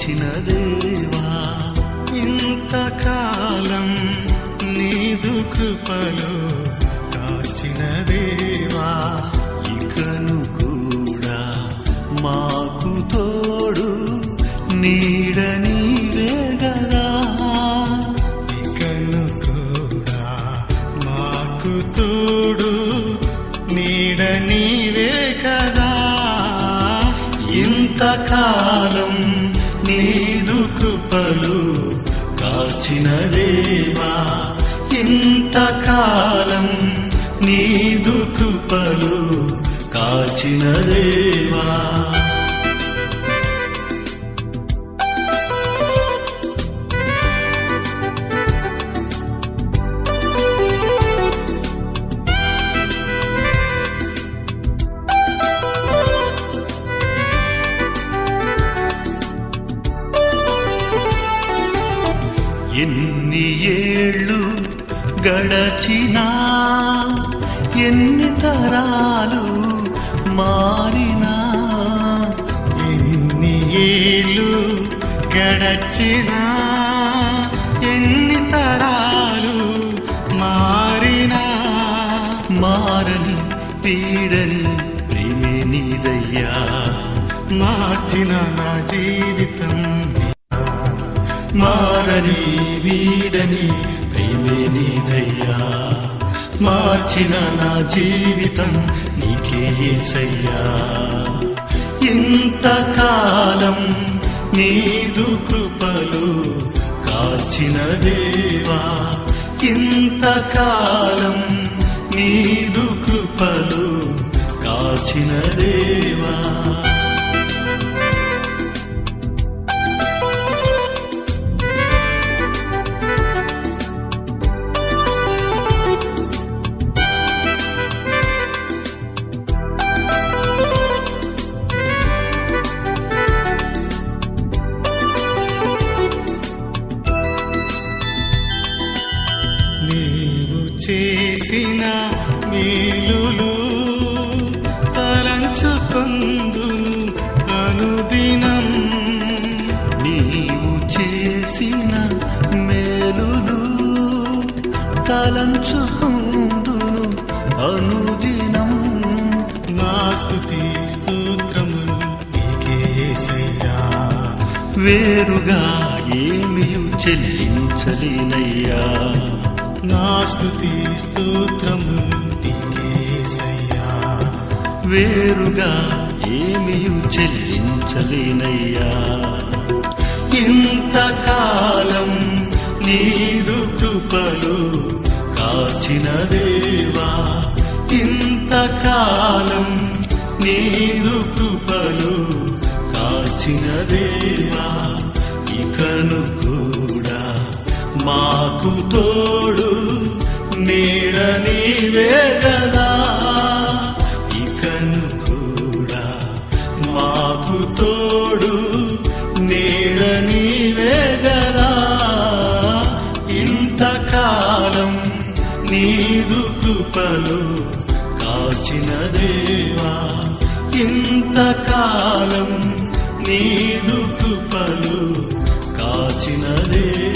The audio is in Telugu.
కాచిన దేవా, ఇంతకాలం నీదు కృపలో కాచిన దేవా, ఇకను కూడా మాకు తోడు నీడ నీవే గదా, ఇకను కూడా మాకు తోడు నీడ నీవే కదా. ఇంతకాలం నీదు కృపలు కాచిన దేవా, ఇంతకాలం నీదు కృపలు కాచిన దేవా. ఎన్ని ఏళ్ళు గడచినా, ఎన్ని తరాలు మారినా, ఎన్ని ఏళ్ళు గడచినా, ఎన్ని తరాలు మారినా, మారని పీడని ప్రేమే నీదయ్యా, మార్చిన నా జీవితం, మారని వీడని ప్రేమే నీదయ్యా, మార్చిన నా జీవితం నీకే యేసయ్యా. ఇంతకాలం నీదు కృపలు కాచిన దేవా, ఇంతకాలం నీదు కృపలు కాచిన దేవా. నీవు చేసిన మేలులు తలంచుకొందును అనుదినం, నీవు చేసిన మేలులు తలంచుకొందును అనుదినం, నా స్తుతి స్తోత్రములు నీకే యేసయ్యా, వేరుగా ఏమియు చెల్లించలేనయ్యా, నా స్తుతి స్తోత్రములు నీకే యేసయ్యా, వేరుగా ఏమియు చెల్లించలేనయ్యా. ఇంతకాలం నీదు కృపలు కాచిన దేవా, ఇంతకాలం నీదు కృపలు కాచిన దేవా, ఇకను కూడా మాకు తోడు నీడ నీవే గదా, ఇకను కూడా మాకు తోడు నీడ నీవే గదా. ఇంతకాలం నీదు కృపలు కాచిన దేవా, ఇంతకాలం నీదు కృపలు కాచిన దేవా.